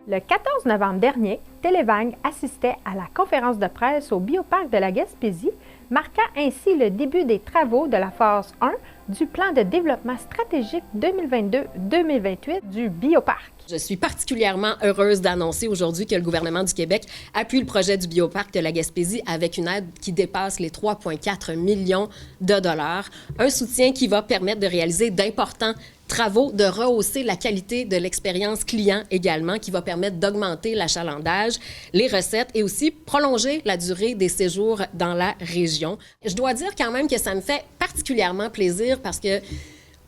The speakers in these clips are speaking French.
Le 14 novembre dernier, Télévague assistait à la conférence de presse au Bioparc de la Gaspésie, marquant ainsi le début des travaux de la phase 1 du plan de développement stratégique 2022-2028 du Bioparc. Je suis particulièrement heureuse d'annoncer aujourd'hui que le gouvernement du Québec appuie le projet du Bioparc de la Gaspésie avec une aide qui dépasse les 3,4 millions de dollars. Un soutien qui va permettre de réaliser d'importants travaux, de rehausser la qualité de l'expérience client également, qui va permettre d'augmenter l'achalandage, les recettes et aussi prolonger la durée des séjours dans la région. Je dois dire quand même que ça me fait particulièrement plaisir parce que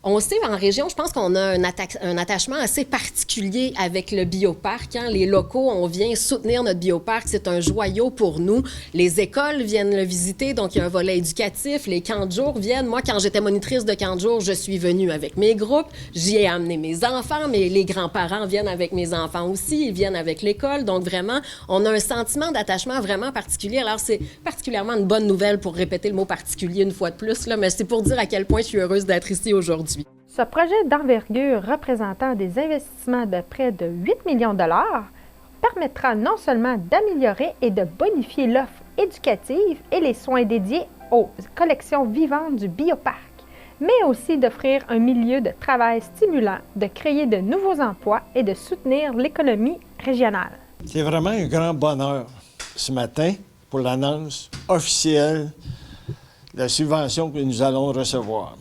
on sait, en région, je pense qu'on a un attachement assez particulier avec le bioparc. Hein? Les locaux, on vient soutenir notre bioparc. C'est un joyau pour nous. Les écoles viennent le visiter, donc il y a un volet éducatif. Les camps de jour viennent. Moi, quand j'étais monitrice de camps de jour, je suis venue avec mes groupes. J'y ai amené mes enfants, mais les grands-parents viennent avec mes enfants aussi. Ils viennent avec l'école. Donc, vraiment, on a un sentiment d'attachement vraiment particulier. Alors, c'est particulièrement une bonne nouvelle pour répéter le mot particulier une fois de plus, là, mais c'est pour dire à quel point je suis heureuse d'être ici aujourd'hui. Ce projet d'envergure représentant des investissements de près de 8 millions de dollars permettra non seulement d'améliorer et de bonifier l'offre éducative et les soins dédiés aux collections vivantes du Bioparc, mais aussi d'offrir un milieu de travail stimulant, de créer de nouveaux emplois et de soutenir l'économie régionale. C'est vraiment un grand bonheur ce matin pour l'annonce officielle de la subvention que nous allons recevoir.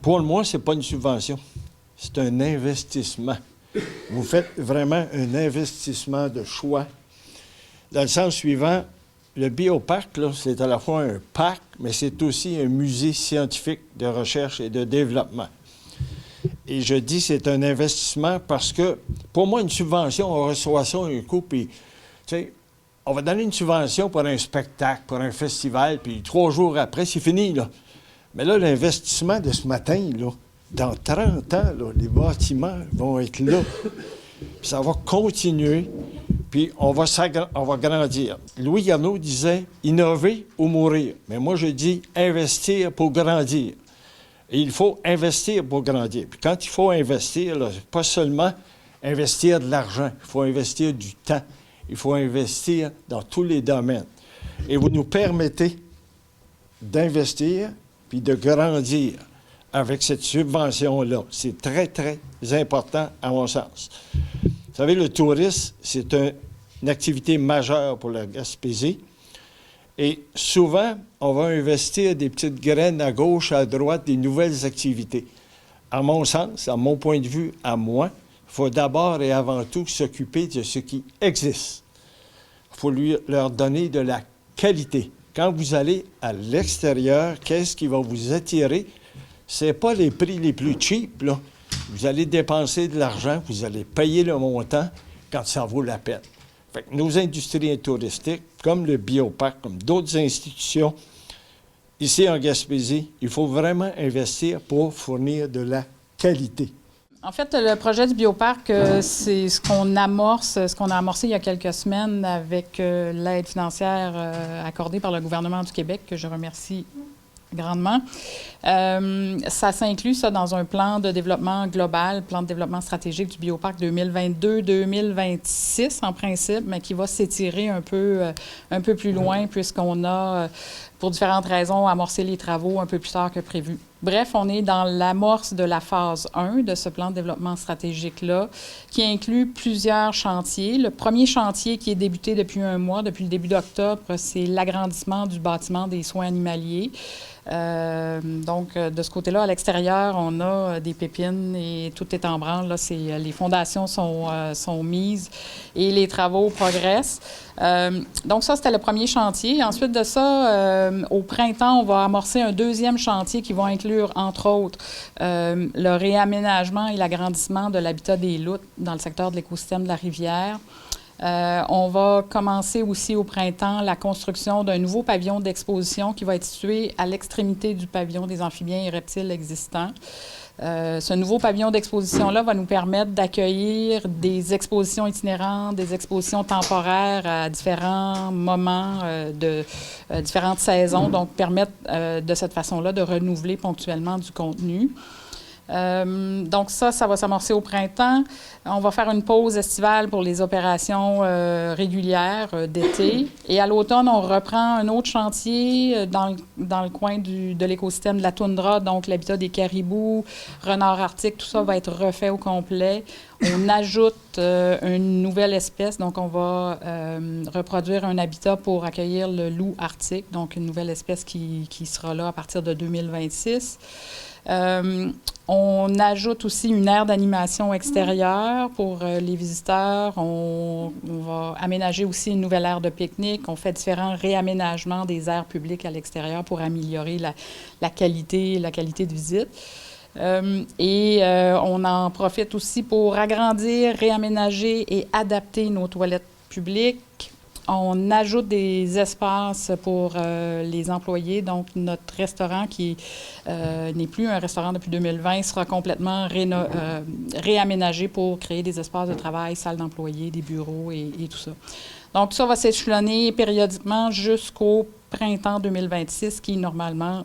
Pour moi, ce n'est pas une subvention, c'est un investissement. Vous faites vraiment un investissement de choix. Dans le sens suivant, le Bioparc, là, c'est à la fois un parc, mais c'est aussi un musée scientifique de recherche et de développement. Et je dis c'est un investissement parce que, pour moi, une subvention, on reçoit ça un coup, puis, tu sais, on va donner une subvention pour un spectacle, pour un festival, puis 3 jours après, c'est fini, là. Mais là, l'investissement de ce matin, là, dans 30 ans, là, les bâtiments vont être là. Puis ça va continuer, puis on va grandir. Louis Garneau disait « innover ou mourir ». Mais moi, je dis « investir pour grandir ». Et il faut investir pour grandir. Puis quand il faut investir, là, pas seulement investir de l'argent, il faut investir du temps. Il faut investir dans tous les domaines. Et vous nous permettez d'investir puis de grandir avec cette subvention-là. C'est très, très important à mon sens. Vous savez, le tourisme, c'est une activité majeure pour la Gaspésie. Et souvent, on va investir des petites graines à gauche, à droite, des nouvelles activités. À mon sens, à mon point de vue, à moi, il faut d'abord et avant tout s'occuper de ce qui existe. Il faut leur donner de la qualité. Quand vous allez à l'extérieur, qu'est-ce qui va vous attirer? Ce n'est pas les prix les plus cheap, là. Vous allez dépenser de l'argent, vous allez payer le montant quand ça vaut la peine. Fait que nos industries touristiques, comme le Bioparc, comme d'autres institutions, ici en Gaspésie, il faut vraiment investir pour fournir de la qualité. En fait, le projet du Bioparc, c'est ce qu'on a amorcé il y a quelques semaines avec l'aide financière accordée par le gouvernement du Québec, que je remercie grandement. Ça s'inclut, ça, dans un plan de développement global, plan de développement stratégique du Bioparc 2022-2026, en principe, mais qui va s'étirer un peu plus loin, puisqu'on a, pour différentes raisons, amorcé les travaux un peu plus tard que prévu. Bref, on est dans l'amorce de la phase 1 de ce plan de développement stratégique-là, qui inclut plusieurs chantiers. Le premier chantier qui est débuté depuis un mois, depuis le début d'octobre, c'est l'agrandissement du bâtiment des soins animaliers. Donc, de ce côté-là, à l'extérieur, on a des pépines et tout est en branle. Là, les fondations sont mises et les travaux progressent. Donc, ça, c'était le premier chantier. Ensuite de ça, au printemps, on va amorcer un deuxième chantier qui va inclure, entre autres, le réaménagement et l'agrandissement de l'habitat des loutres dans le secteur de l'écosystème de la rivière. On va commencer aussi au printemps la construction d'un nouveau pavillon d'exposition qui va être situé à l'extrémité du pavillon des amphibiens et reptiles existants. Ce nouveau pavillon d'exposition-là va nous permettre d'accueillir des expositions itinérantes, des expositions temporaires à différents moments de différentes saisons, donc permettre de cette façon-là de renouveler ponctuellement du contenu. Donc ça va s'amorcer au printemps. On va faire une pause estivale pour les opérations régulières d'été. Et à l'automne, on reprend un autre chantier dans le coin de l'écosystème de la toundra, donc l'habitat des caribous, renards arctiques, tout ça va être refait au complet. On ajoute une nouvelle espèce, donc on va reproduire un habitat pour accueillir le loup arctique, donc une nouvelle espèce qui sera là à partir de 2026. On ajoute aussi une aire d'animation extérieure pour les visiteurs. On va aménager aussi une nouvelle aire de pique-nique. On fait différents réaménagements des aires publiques à l'extérieur pour améliorer la qualité de visite. On en profite aussi pour agrandir, réaménager et adapter nos toilettes publiques. On ajoute des espaces pour les employés. Donc, notre restaurant, qui n'est plus un restaurant depuis 2020, sera complètement réaménagé pour créer des espaces de travail, salles d'employés, des bureaux et tout ça. Donc, ça va s'échelonner périodiquement jusqu'au printemps 2026, qui, normalement,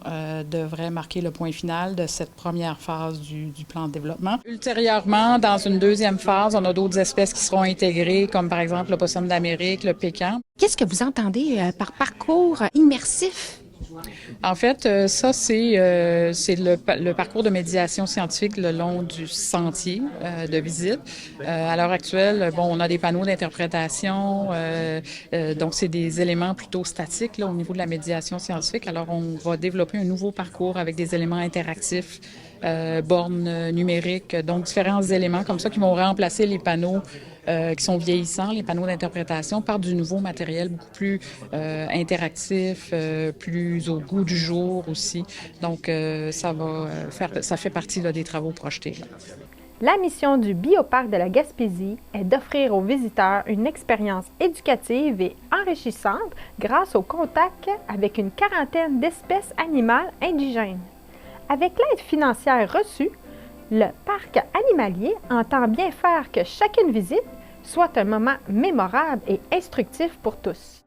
devrait marquer le point final de cette première phase du plan de développement. Ultérieurement, dans une deuxième phase, on a d'autres espèces qui seront intégrées, comme par exemple le possum d'Amérique, le pécan. Qu'est-ce que vous entendez par parcours immersif? En fait, ça, c'est le parcours de médiation scientifique le long du sentier de visite. À l'heure actuelle, on a des panneaux d'interprétation, donc c'est des éléments plutôt statiques là, au niveau de la médiation scientifique. Alors, on va développer un nouveau parcours avec des éléments interactifs, bornes numériques, donc différents éléments comme ça qui vont remplacer les panneaux qui sont vieillissants, les panneaux d'interprétation, par du nouveau matériel beaucoup plus interactif, plus au goût du jour aussi. Donc, ça fait partie là, des travaux projetés. Là. La mission du Bioparc de la Gaspésie est d'offrir aux visiteurs une expérience éducative et enrichissante grâce au contact avec une quarantaine d'espèces animales indigènes. Avec l'aide financière reçue, le parc animalier entend bien faire que chacune visite soit un moment mémorable et instructif pour tous.